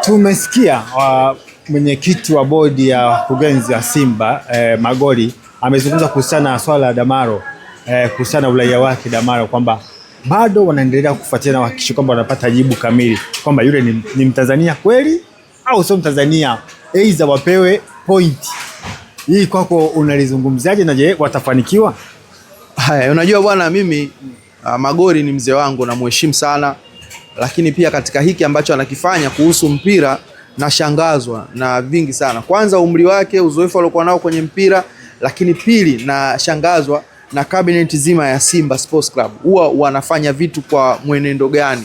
Tumesikia mwenyekiti wa bodi ya wakurugenzi ya Simba Magoli amezungumza kuhusiana na swala la Damaro, kuhusiana na uraia wake Damaro, kwamba bado wanaendelea kufuatilia na kuhakikisha kwamba wanapata jibu kamili kwamba yule ni Mtanzania kweli au sio Mtanzania, aidha wapewe point. Hii kwako unalizungumziaje na je watafanikiwa? Haya, unajua bwana, mimi Magoli ni mzee wangu na mheshimu sana, lakini pia katika hiki ambacho anakifanya kuhusu mpira nashangazwa na vingi sana. Kwanza umri wake, uzoefu aliokuwa nao kwenye mpira, lakini pili nashangazwa na cabinet zima ya Simba Sports Club. Huwa wanafanya vitu kwa mwenendo gani,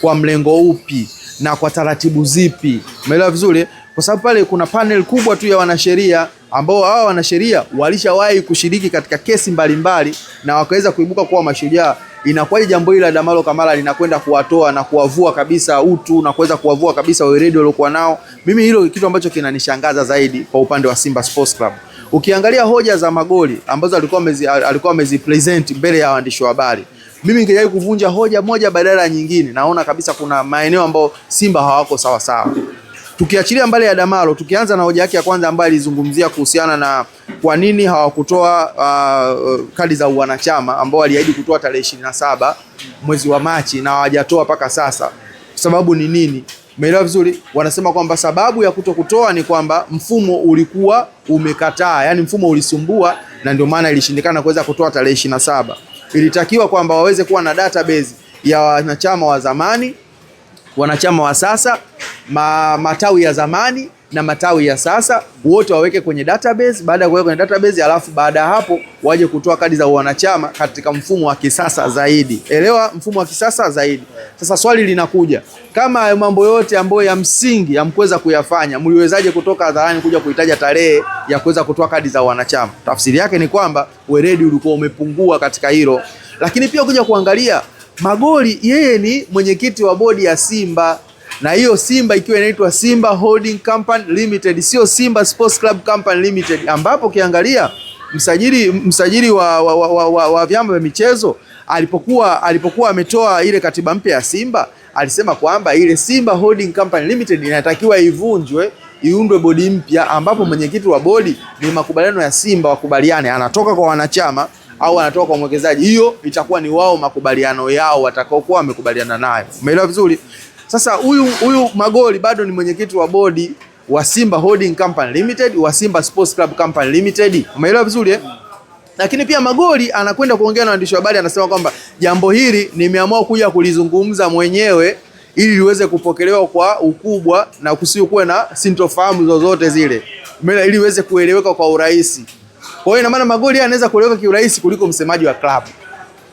kwa mlengo upi na kwa taratibu zipi? Umeelewa vizuri? Kwa sababu pale kuna panel kubwa tu ya wanasheria ambao hao wanasheria walishawahi kushiriki katika kesi mbalimbali na wakaweza kuibuka kuwa mashujaa. Inakuwaje jambo hili la Damaro Kamara linakwenda kuwatoa na kuwavua kabisa utu na kuweza kuwavua kabisa weledi waliokuwa nao? Mimi hilo kitu ambacho kinanishangaza zaidi kwa upande wa Simba Sports Club. Ukiangalia hoja za Magoli ambazo alikuwa amezipresent mbele ya waandishi wa habari, mimi ningejaribu kuvunja hoja moja badala ya nyingine. Naona kabisa kuna maeneo ambayo Simba hawako sawa sawa. Tukiachilia mbali ya Damaro, tukianza na hoja yake ya kwanza ambayo alizungumzia kuhusiana na kwa nini hawakutoa kadi za wanachama ambao waliahidi kutoa tarehe 27 mwezi wa Machi na hawajatoa mpaka sasa. Sababu ni nini? Umeelewa vizuri? Wanasema kwamba sababu ya kutokutoa ni kwamba mfumo ulikuwa umekataa, yani mfumo ulisumbua, na ndio maana ilishindikana kuweza kutoa tarehe 27. Ilitakiwa kwamba waweze kuwa na database ya wanachama wa zamani, wanachama wa sasa, matawi ya zamani na matawi ya sasa, wote waweke kwenye database. Baada ya kuweka kwenye database, alafu baada ya hapo waje kutoa kadi za wanachama katika mfumo wa kisasa zaidi. Elewa, mfumo wa kisasa zaidi. Sasa swali linakuja, kama mambo yote ambayo ya msingi hamkuweza kuyafanya, mliwezaje kutoka hadharani kuja kuhitaja tarehe ya kuweza kutoa kadi za wanachama? Tafsiri yake ni kwamba weledi ulikuwa umepungua katika hilo. Lakini pia kuja kuangalia Magoli, yeye ni mwenyekiti wa bodi ya Simba, na hiyo Simba ikiwa inaitwa Simba Holding Company Limited, sio Simba Sports Club Company Limited, ambapo ukiangalia msajili wa vyama vya michezo alipokuwa ametoa ile katiba mpya ya Simba, alisema kwamba ile Simba Holding Company Limited inatakiwa ivunjwe, iundwe bodi mpya, ambapo mwenyekiti wa bodi ni makubaliano ya Simba, wakubaliane anatoka kwa wanachama au anatoka kwa mwekezaji. Hiyo itakuwa ni wao makubaliano yao watakaokuwa wamekubaliana nayo. Umeelewa vizuri? Sasa huyu Magoli bado ni mwenyekiti wa bodi wa Simba Holding Company Limited, wa Simba Sports Club Company Limited. Umeelewa vizuri eh? Lakini pia Magoli anakwenda kuongea na waandishi wa habari, anasema kwamba jambo hili nimeamua kuja kulizungumza mwenyewe ili liweze kupokelewa kwa ukubwa na kusiwe na sintofahamu zozote zile, ili iweze kueleweka kwa urahisi. Kwa hiyo ina maana Magoli anaweza kueleweka kiurahisi kuliko msemaji wa klabu.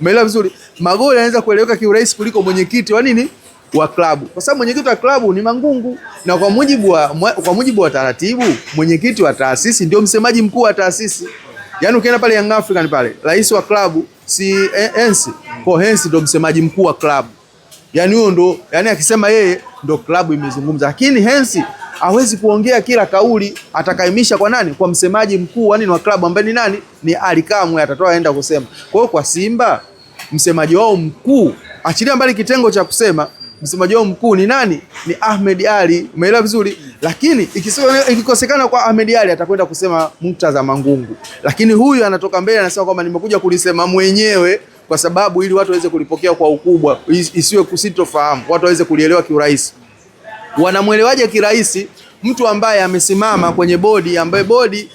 Umeelewa vizuri? Magoli anaweza kueleweka kiurahisi kuliko mwenyekiti wa nini? Wa klabu. Kwa sababu mwenyekiti wa klabu ni Mangungu, na kwa mujibu wa taratibu mwenyekiti wa taasisi ndio msemaji mkuu wa taasisi. Yaani ukienda pale Young African pale, rais wa klabu si Hensi, kwa Hensi ndio msemaji mkuu wa klabu. Yaani huyo ndo, yani akisema yeye ndo klabu imezungumza. Lakini Hensi hawezi kuongea kila kauli, atakaimisha kwa nani? Kwa msemaji mkuu wa klabu ambaye ni nani? Ni Ali Kamwe, atatoa aenda kusema. Kwa hiyo kwa Simba msemaji wao mkuu, achilia mbali kitengo cha kusema, msemaji wao mkuu ni nani? Ni Ahmed Ally. Umeelewa vizuri? Lakini ikikosekana kwa Ahmed Ally atakwenda kusema Murtaza Mangungu. Lakini huyu anatoka mbele anasema kwamba nimekuja kulisema mwenyewe kwa sababu ili watu waweze kulipokea kwa ukubwa, isiwe kusitofahamu, watu waweze kulielewa kiurahisi. Wanamuelewaje kirahisi mtu ambaye amesimama kwenye bodi, ambaye bodi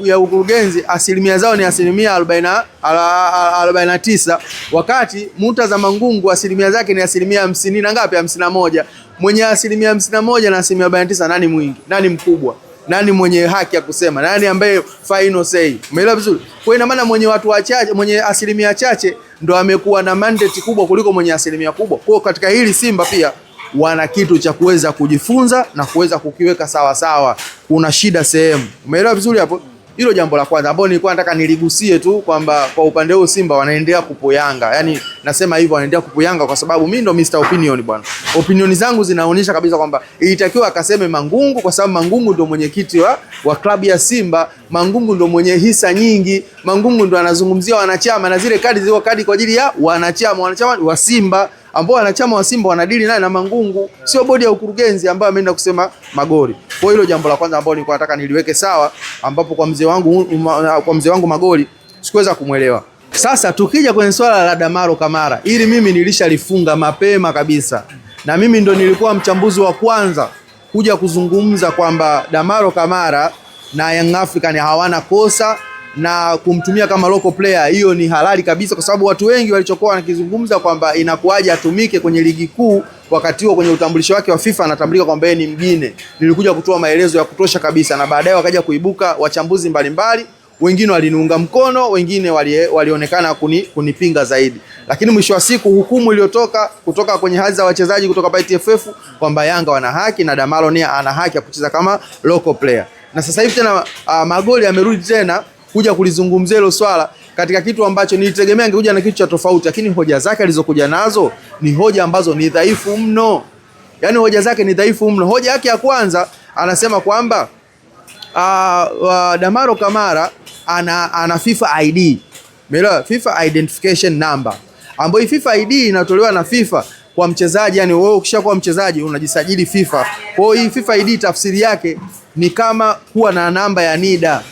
ya ukurugenzi asilimia zao ni asilimia 49, wakati Murtaza Mangungu asilimia zake ni asilimia 50 na ngapi? 51. Mwenye asilimia 51 na asilimia 49, nani mwingi? Nani mkubwa? Nani mwenye haki ya kusema? Nani ambaye final say? Umeelewa vizuri? Kwa ina maana mwenye watu wachache, mwenye asilimia chache ndo amekuwa na mandate kubwa kuliko mwenye asilimia kubwa. Kwa katika hili Simba pia wana kitu cha kuweza kujifunza na kuweza kukiweka sawa sawa. Kuna shida sehemu. Umeelewa vizuri hapo? Hilo jambo la kwanza ambalo nilikuwa nataka niligusie tu, kwamba kwa upande huo Simba wanaendelea kupoyanga. Yaani nasema hivyo, wanaendelea kupoyanga kwa sababu mimi ndo Mr. Opinion bwana. Opinioni zangu zinaonyesha kabisa kwamba ilitakiwa akaseme Mangungu, kwa sababu Mangungu ndo mwenyekiti wa klabu ya Simba. Mangungu ndo mwenye hisa nyingi. Mangungu ndo anazungumzia wanachama na zile kadi zile kadi kwa ajili ya wanachama wa Simba. ambao wanachama wa Simba wanadili naye na Mangungu, sio bodi ya ukurugenzi ambayo ameenda kusema Magoli. Kwa hilo jambo la kwanza ambalo nilikuwa nataka niliweke sawa, ambapo kwa mzee wangu Magoli sikuweza kumuelewa. Sasa tukija kwenye swala la Damaro Kamara, ili mimi nilishalifunga mapema kabisa, na mimi ndo nilikuwa mchambuzi wa kwanza kuja kuzungumza kwamba Damaro Kamara na Young African hawana kosa na kumtumia kama local player, hiyo ni halali kabisa, kwa sababu watu wengi walichokuwa wanakizungumza kwamba inakuaje atumike kwenye ligi kuu wakati huo kwenye utambulisho wake wa FIFA anatambulika kwamba yeye ni mgine. Nilikuja kutoa maelezo ya kutosha kabisa, na baadaye wakaja kuibuka wachambuzi mbalimbali, wengine waliniunga mkono, wengine walionekana kunipinga zaidi. Lakini mwisho wa siku hukumu iliyotoka kutoka kwenye hadhi za wachezaji kutoka pale TFF kwamba Yanga wana haki na Damaro Nia ana haki ya kucheza kama local player. Na sasa hivi tena Magoli amerudi tena kuja kulizungumzia hilo swala katika kitu ambacho nilitegemea angekuja na kitu cha tofauti, lakini hoja zake alizokuja nazo ni hoja ambazo ni dhaifu mno. Yaani hoja zake ni dhaifu mno. Hoja yake ya kwanza anasema kwamba Damaro Kamara ana FIFA ID. Umeelewa? FIFA identification number. Ambayo FIFA ID inatolewa na FIFA kwa mchezaji, yani wewe ukishakuwa mchezaji unajisajili FIFA. Kwa hiyo hii FIFA ID tafsiri yake ni kama kuwa na namba ya NIDA.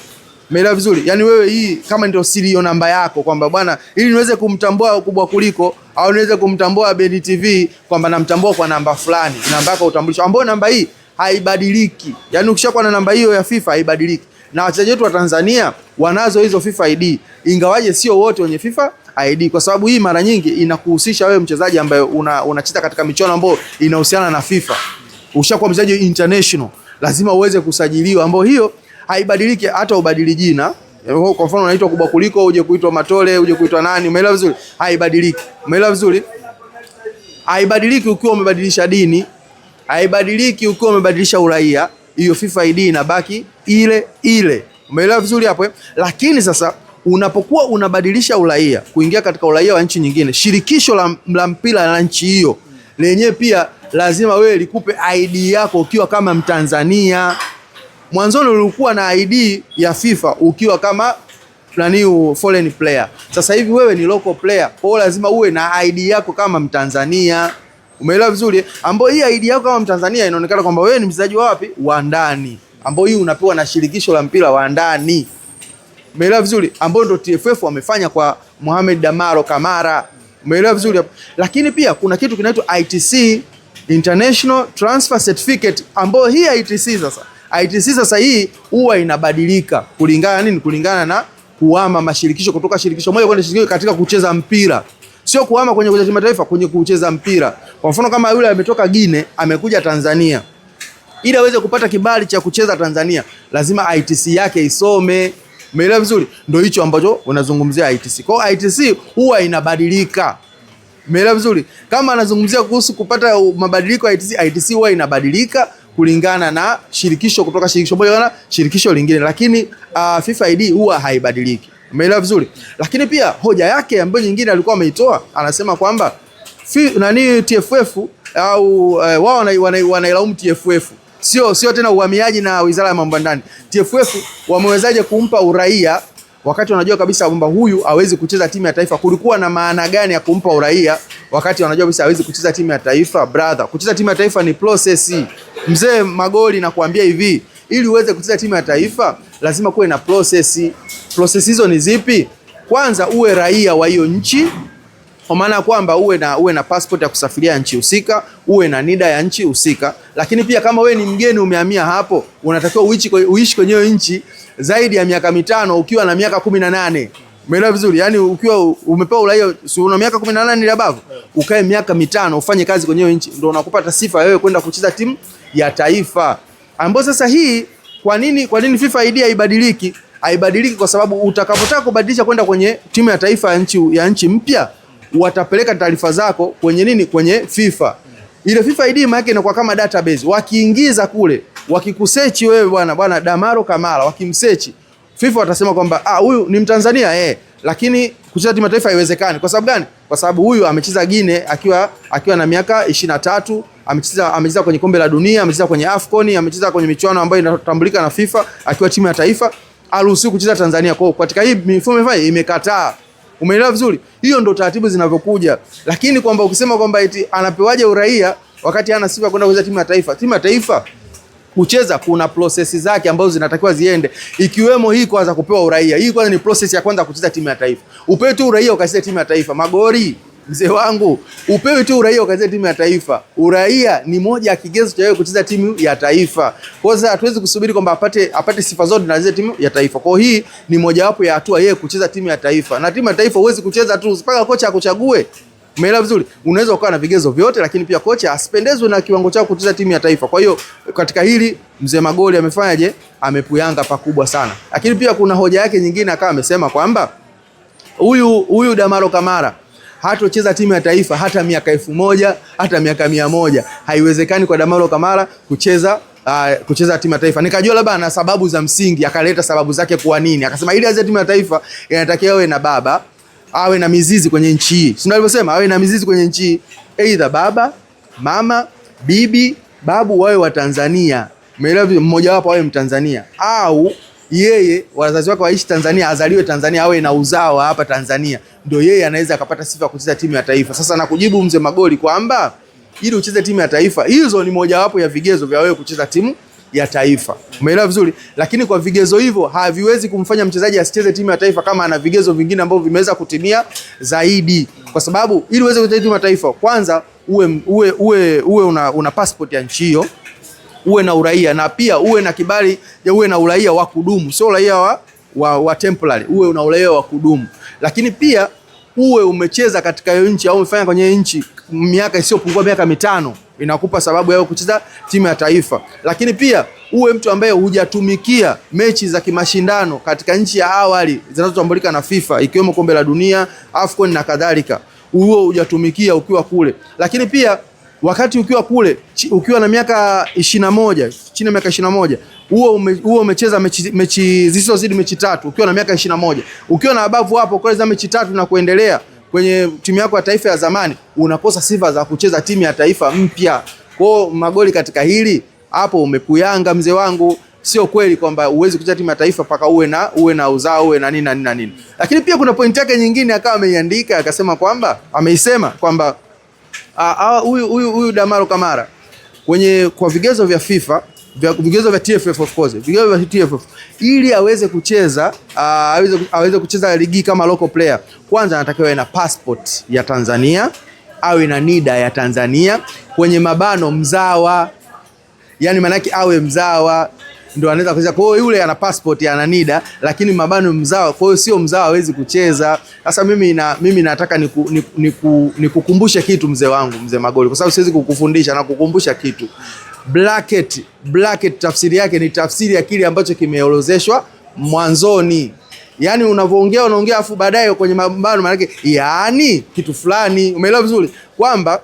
Umeelewa vizuri? Yani wewe hii kama ndio serial namba yako kwamba bwana ili niweze kumtambua kubwa kuliko au niweze kumtambua Bedi TV kwamba namtambua kwa namba fulani, namba yako utambulisho ambayo namba hii haibadiliki. Yani ukishakuwa na namba hiyo ya FIFA haibadiliki. Na wachezaji wetu wa Tanzania wanazo hizo FIFA ID, ingawaje sio wote wenye FIFA ID, kwa sababu hii mara nyingi inakuhusisha wewe mchezaji ambaye unacheza katika michuano ambayo inahusiana na FIFA. Ukishakuwa mchezaji international lazima uweze kusajiliwa, ambayo hiyo haibadiliki hata ubadili jina. Kwa mfano unaitwa kubwa kuliko uje kuitwa Matole, uje kuitwa nani, umeelewa vizuri? Haibadiliki. Umeelewa vizuri? Haibadiliki ukiwa umebadilisha dini, haibadiliki ukiwa umebadilisha uraia, hiyo FIFA ID inabaki ile ile. Umeelewa vizuri hapo? Lakini sasa unapokuwa unabadilisha uraia kuingia katika uraia wa nchi nyingine, shirikisho la mpira la nchi hiyo lenyewe pia lazima wewe likupe ID yako ukiwa kama Mtanzania. Mwanzoni ulikuwa na ID ya FIFA ukiwa kama foreign player. Sasa hivi wewe ni local player, kwa hiyo lazima uwe na ID yako kama Mtanzania. Umeelewa vizuri? Ambapo hii ID yako kama Mtanzania inaonekana kwamba wewe ni mchezaji wa wapi? Wa ndani. Ambapo hii unapewa na shirikisho la mpira wa ndani. Umeelewa vizuri? Ambapo ndio TFF wamefanya kwa Mohamed Damaro Kamara. Umeelewa vizuri? Lakini pia kuna kitu kinaitwa ITC, International Transfer Certificate, ambapo hii ITC sasa hii huwa inabadilika kulingana nini? Kulingana na kuhama mashirikisho kutoka shirikisho moja kwenda shirikisho katika kucheza mpira. Sio kuhama kwenye timu ya taifa, kwenye kucheza mpira. Kwa mfano kama yule ametoka Guinea amekuja Tanzania, ili aweze kupata kibali cha kucheza Tanzania lazima ITC yake isome. Umeelewa vizuri? Ndio hicho ambacho unazungumzia ITC. Kwa hiyo ITC huwa inabadilika. Umeelewa vizuri? Kama anazungumzia kuhusu kupata mabadiliko ya ITC huwa inabadilika kulingana na shirikisho kutoka shirikisho moja na shirikisho lingine, lakini FIFA ID huwa haibadiliki. Umeelewa vizuri? Lakini pia hoja yake ambayo nyingine alikuwa ameitoa, anasema kwamba TFF au wao wanailaumu TFF. Sio tena uhamiaji na Wizara ya Mambo ya Ndani. TFF wamewezaje kumpa uraia wakati wanajua kabisa kwamba huyu hawezi kucheza timu ya taifa? Kulikuwa na maana gani ya kumpa uraia wakati wanajua kabisa hawezi kucheza timu ya taifa? Brother, kucheza timu ya taifa ni process. Mzee Magoli nakwambia hivi, ili uweze kucheza timu ya taifa lazima kuwe na process. Process hizo ni zipi? Kwanza uwe raia wa hiyo nchi, kwa maana kwamba uwe na passport ya kusafiria nchi husika, uwe na NIDA ya nchi husika. Lakini pia kama wewe ni mgeni umehamia hapo, unatakiwa uishi kwenye hiyo nchi zaidi ya miaka 5 ukiwa na miaka 18. Umeelewa vizuri? Yaani ukiwa umepewa uraia una miaka 18 ile abavu, ukae miaka 5 ufanye kazi kwenye hiyo nchi, ndio unakupata sifa wewe kwenda kucheza timu ya taifa. Ambapo sasa hii kwa nini FIFA ID haibadiliki? Haibadiliki kwa sababu utakapotaka kubadilisha kwenda kwenye timu ya taifa ya nchi mpya, watapeleka taarifa zako kwenye kwenye FIFA. Ile FIFA ID maana inakuwa kama database. Wakiingiza kule, wakikusearch wewe bwana Damaro Kamara, wakimsearch FIFA watasema kwamba huyu ni Mtanzania lakini kucheza timu ya taifa haiwezekani. Kwa sababu gani? Kwa sababu huyu amecheza Guinea akiwa na miaka 23, amecheza kwenye kombe la dunia, amecheza kwenye AFCON, amecheza kwenye michuano ambayo inatambulika na FIFA akiwa timu ya taifa, haruhusiwi kucheza Tanzania. Kwa katika hii mifumo imekataa. Umeelewa vizuri? Hiyo ndo taratibu zinavyokuja. Lakini kwamba ukisema kwamba eti anapewaje uraia wakati hana sifa kwenda kucheza timu ya taifa. Timu ya taifa kucheza kuna process zake ambazo zinatakiwa ziende, ikiwemo hii kwanza kupewa uraia. Hii kwanza ni process ya kwanza kucheza timu ya taifa. Upewe tu uraia ukacheza timu ya taifa. Magori, mzee wangu, upewe tu uraia ukacheza timu ya taifa. Uraia ni moja ya kigezo cha wewe kucheza timu ya taifa. Kwa hiyo hatuwezi kusubiri kwamba apate sifa zote na acheze timu ya taifa. Kwa hiyo hii ni mojawapo ya hatua yeye kucheza timu ya taifa. Na timu ya taifa huwezi kucheza tu mpaka kocha akuchague. Umeelewa vizuri? Unaweza ukawa na vigezo vyote lakini pia kocha asipendezwe na kiwango chako kucheza timu ya taifa. Kwa hiyo katika hili mzee Magoli amefanyaje? Amepuyanga pakubwa sana. Lakini pia kuna hoja yake nyingine akawa amesema kwamba huyu Damaro Kamara hatocheza timu ya taifa hata miaka 1000 hata miaka 100. Haiwezekani kwa Damaro Kamara kucheza timu ya taifa. Nikajua labda ana sababu za msingi, akaleta sababu zake kwa nini. Akasema ili acheze timu ya taifa inatakiwa awe na baba, awe na mizizi kwenye nchi hii. Si nilivyosema awe na mizizi kwenye nchi hii. Aidha baba, mama, bibi, babu wawe wa Tanzania. Umeelewa? Mmoja wapo awe Mtanzania au yeye wazazi wake waishi Tanzania, azaliwe Tanzania, awe na uzao hapa Tanzania, ndio yeye anaweza akapata sifa kucheza timu ya taifa. Sasa nakujibu mzee Magoli kwamba ili ucheze timu ya taifa, hizo ni mojawapo ya vigezo vya wewe kucheza timu ya taifa. Umeelewa vizuri? Lakini kwa vigezo hivyo haviwezi kumfanya mchezaji asicheze timu ya taifa kama ana vigezo vingine ambavyo vimeweza kutimia zaidi. Kwa sababu ili uweze kucheza timu ya taifa, kwanza uwe una passport ya nchi hiyo, uwe na uraia, na pia uwe na kibali ya uwe na uraia wa kudumu, sio uraia wa temporary, uwe una uraia wa kudumu. Lakini pia uwe umecheza katika hiyo nchi au umefanya kwenye nchi miaka isiyopungua miaka 5, inakupa sababu ya kucheza timu ya taifa. Lakini pia uwe mtu ambaye hujatumikia mechi za kimashindano katika nchi ya awali zinazotambulika na FIFA, ikiwemo kombe la dunia, AFCON na kadhalika. Uwe hujatumikia ukiwa kule. Lakini pia wakati ukiwa kule, ukiwa na miaka 21, chini ya miaka 21, uwe umecheza mechi zisizozidi mechi 3 ukiwa na miaka 21. Ukiwa na abavu hapo kwa mechi 3 na kuendelea kwenye timu yako ya taifa ya zamani, unakosa sifa za kucheza timu ya taifa mpya. Kwa Magoli katika hili hapo umepuyanga mzee wangu. Sio kweli kwamba uwezi kucheza timu ya taifa paka uwe na uzao, uwe na nini. Lakini pia kuna point yake nyingine akawa ameiandika, akasema kwamba ameisema kwamba huyu Damaro Kamara kwa vigezo vya FIFA, vigezo vya TFF, of course, vigezo vya TFF, ili aweze kucheza ligi kama local player, kwanza anatakiwa awe na passport ya Tanzania, awe na NIDA ya Tanzania, kwenye mabano mzawa, yani manake awe mzawa ndio anaweza kucheza. Kwa hiyo yule ana passport ana NIDA lakini mabano mzawa, kwa hiyo sio mzawa hawezi kucheza. Sasa mimi nataka nikukumbushe kitu mzee wangu, mzee Magoli, kwa sababu siwezi kukufundisha na kukumbusha kitu. Bracket tafsiri yake ni tafsiri ya kile ambacho kimeorozeshwa mwanzoni. Yaani unaongea afu baadaye kwenye mabano maana yake yaani kitu fulani. Umeelewa vizuri? Kwamba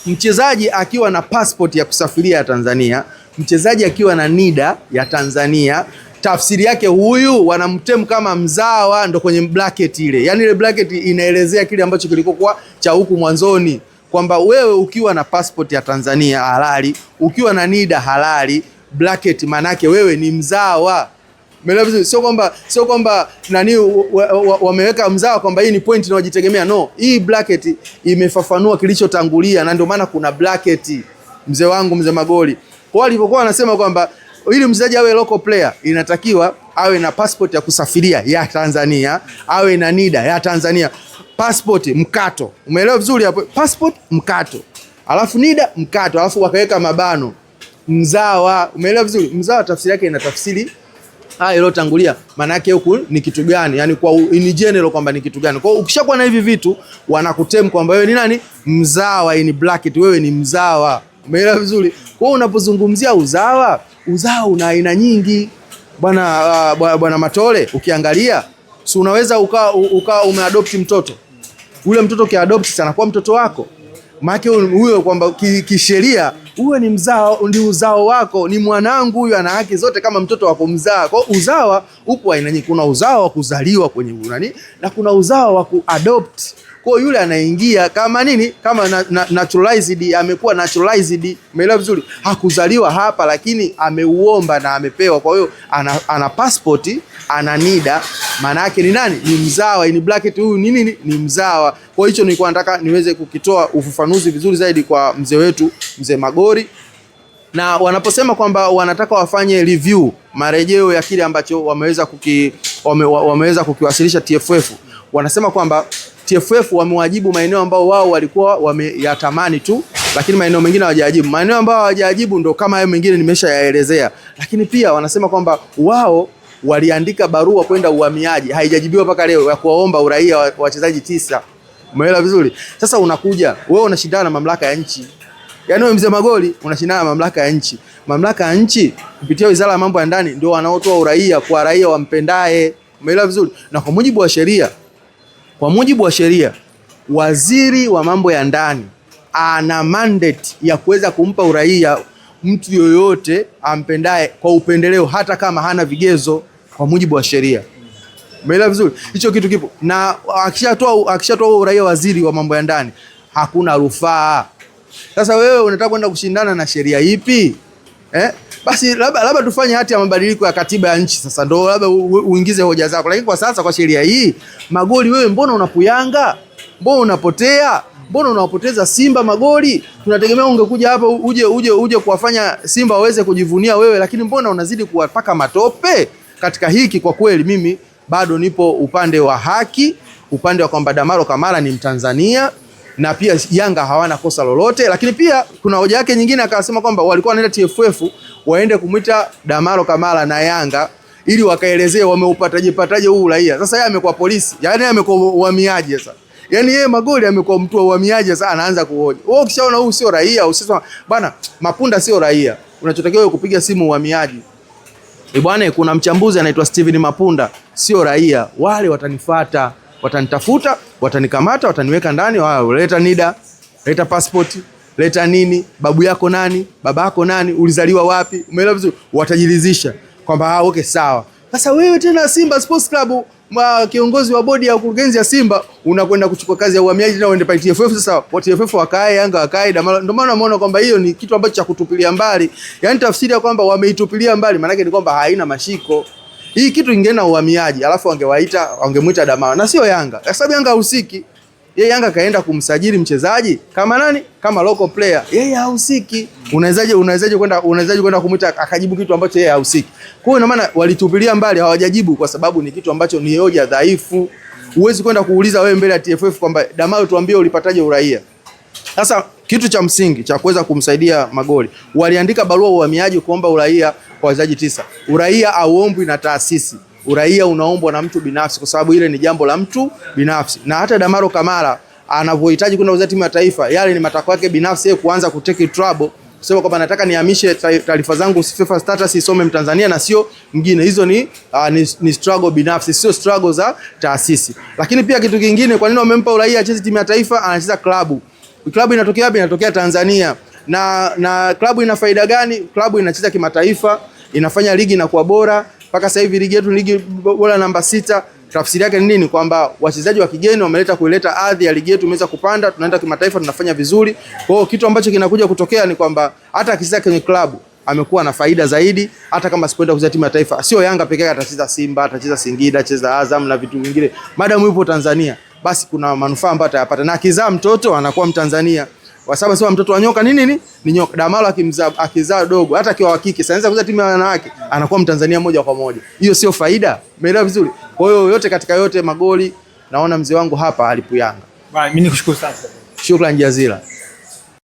mchezaji akiwa na passport ya kusafiria ya Tanzania, mchezaji akiwa na NIDA ya Tanzania, tafsiri yake huyu wanamtemu kama mzawa, ndo kwenye bracket ile. Yaani ile bracket inaelezea kile ambacho kilikokuwa cha huku mwanzoni, kwamba wewe ukiwa na passport ya Tanzania halali, ukiwa na NIDA halali, bracket manake wewe ni mzawa. Umeelewa vizuri? Sio kwamba nani wameweka mzawa kwamba hii ni point inayojitegemea. No, hii bracket imefafanua kilichotangulia, na ndio maana kuna bracket, mzee wangu, mzee Magoli. Kwa walivyokuwa wanasema kwamba ili mchezaji awe local player inatakiwa awe na passport ya kusafiria ya Tanzania, awe na NIDA ya Tanzania. Passport mkato. Umeelewa vizuri hapo? Passport mkato, alafu NIDA mkato, alafu wakaweka mabano mzawa. Umeelewa vizuri? Mzawa tafsiri yake ina tafsiri iliyotangulia, maana yake huku ni kitu gani, yani kwa in general kwamba ni kitu gani. Kwa hiyo ukishakuwa na hivi vitu wanakutem kwamba wewe ni nani? Mzawa, in bracket wewe ni mzawa. Umeelewa vizuri? Kwa hiyo unapozungumzia uzawa una aina nyingi bwana Matole. Ukiangalia si unaweza ukawa umeadopt mtoto, ule mtoto kiadopt sana kwa mtoto wako, maana huyo kwamba kisheria uwe ni mzao, ndio uzao wako, ni mwanangu huyu, ana haki zote kama mtoto wako mzaa. Kwa uzawa upo aina nyingi. Kuna uzao wa kuzaliwa kwenye nani na kuna uzao wa kuadopt. Kwa yule anaingia kama nini, kama naturalized, amekuwa naturalized, umeelewa vizuri, hakuzaliwa hapa lakini ameuomba na amepewa. Kwa hiyo ana passport, ana NIDA, maana yake ni nani? Ni mzawa. In bracket huyu ni nini? Ni mzawa. Kwa hicho nilikuwa nataka niweze kukitoa ufafanuzi vizuri zaidi kwa mzee wetu, mzee Magori. Na wanaposema kwamba wanataka wafanye review, marejeo ya kile ambacho wameweza kukiwasilisha TFF, wanasema kwamba TFF wamewajibu maeneo ambao wao walikuwa wameyatamani tu, lakini maeneo mengine hawajajibu. Maeneo ambayo hawajajibu ndo kama hayo mengine nimeshayaelezea. Lakini pia wanasema kwamba wao waliandika barua kwenda uhamiaji, haijajibiwa mpaka leo, ya kuwaomba uraia wa wachezaji 9. Umeelewa vizuri? Sasa unakuja wewe unashindana na mamlaka ya nchi. Yaani wewe mzee Magori unashindana na mamlaka ya nchi. Mamlaka ya nchi kupitia Wizara ya Mambo ya Ndani ndio wanaotoa uraia kwa raia wampendaye. Umeelewa vizuri? Na kwa mujibu wa sheria, waziri wa mambo ya ndani ana mandate ya kuweza kumpa uraia mtu yoyote ampendaye kwa upendeleo, hata kama hana vigezo, kwa mujibu wa sheria. Umeelewa vizuri? Hicho kitu kipo. Na akishatoa uraia waziri wa mambo ya ndani, hakuna rufaa. Sasa wewe unataka kwenda kushindana na sheria ipi? Basi labda tufanye hati ya mabadiliko ya katiba ya nchi, sasa ndio labda uingize hoja zako. Lakini kwa sasa kwa sheria hii, Magori wewe mbona unapuyanga? Mbona unapotea? Mbona unawapoteza Simba Magori? Tunategemea ungekuja hapa uje kuwafanya Simba waweze kujivunia wewe, lakini mbona unazidi kuwapaka matope? Katika hiki kwa kweli mimi bado nipo upande wa haki, upande wa kwamba Damaro Kamara ni Mtanzania na pia Yanga hawana kosa lolote. Lakini pia kuna hoja yake nyingine, akasema kwamba walikuwa wanaenda TFF waende kumwita Damaro Kamara na Yanga ili wakaelezee wameupataje huu uraia. Sasa yeye amekuwa polisi, yani amekuwa uhamiaji sasa. Yaani yeye Magori amekuwa mtu wa uhamiaji sasa, anaanza kuhoji. Wewe ukishaona huu sio raia, usisema bwana Mapunda sio raia, unachotakiwa wewe kupiga simu uhamiaji. Bwana kuna mchambuzi anaitwa Steven Mapunda, sio raia. Wale watanifuata, watanitafuta, watanikamata, wataniweka ndani, wao leta NIDA, leta passport, leta nini, babu yako nani, baba yako nani, ulizaliwa wapi, umeelewa vizuri? Watajiridhisha kwamba okay sawa. Sasa wewe tena Simba Sports Club, kiongozi wa bodi ya ukurugenzi ya Simba, unakwenda kuchukua kazi ya uhamiaji na uende pale TFF. Sasa wa TFF wakae, Yanga wakae, ndio maana umeona kwamba hiyo ni kitu ambacho cha kutupilia mbali. Yaani tafsiri ya kwamba wameitupilia mbali maana yake ni kwamba haina mashiko. Hii kitu ingeenda uhamiaji, alafu wangemuita Damaro na sio Yanga. Kwa sababu Yanga hahusiki. Yeye Yanga kaenda kumsajili mchezaji kama nani? Kama local player. Yeye hahusiki. Unawezaje kwenda kumuita akajibu kitu ambacho yeye hahusiki? Kwa hiyo maana walitupilia mbali, hawajajibu kwa sababu ni kitu ambacho ni hoja dhaifu. Huwezi kwenda kuuliza wewe mbele ya TFF kwamba Damaro tuambie ulipataje uraia. Sasa kitu cha msingi cha kuweza kumsaidia Magori, waliandika barua uhamiaji kuomba uraia kwa wachezaji 9. Uraia hauombwi na taasisi. Uraia unaombwa na mtu binafsi, kwa sababu ile ni jambo la mtu binafsi. Na hata Damaro Kamara anavyohitaji kwenda kucheza timu ya taifa, yale ni matakwa yake binafsi yeye kuanza kutake trouble, kusema kwamba nataka nihamishe taarifa zangu FIFA status isome Mtanzania na sio mwingine. Hizo ni struggle binafsi, sio struggle za taasisi. Lakini pia kitu kingine, kwa nini wamempa uraia acheze timu ya taifa? Anacheza klabu. Klabu inatokea wapi? Inatokea Tanzania. Na klabu ina faida gani? Klabu inacheza kimataifa, inafanya ligi inakuwa bora. Mpaka sasa hivi ligi yetu ligi bora namba 6. Tafsiri yake ni nini? Kwamba wachezaji wa kigeni kuileta hadhi ya ligi yetu imeweza kupanda, tunaenda kimataifa tunafanya vizuri. Kwa hiyo kitu ambacho kinakuja kutokea ni kwamba hata akicheza kwenye klabu amekuwa na faida zaidi, hata kama sipoenda kucheza timu ya taifa. Sio Yanga pekee yake, atacheza Simba, atacheza Singida, atacheza Azam na vitu vingine. Madamu yupo Tanzania, basi kuna manufaa ambayo atayapata. Na akizaa mtoto anakuwa Mtanzania. Kwa sababu sema mtoto wa nyoka ni nyoka. Damaro akizaa dogo, hata akiwa wa kike, sasa anaweza kucheza timu ya wanawake, anakuwa Mtanzania moja kwa moja. Hiyo sio faida? Umeelewa vizuri? Kwa hiyo yote katika yote Magori, naona mzee wangu hapa alipuyanga. Mimi nikushukuru sana. Shukrani jazila.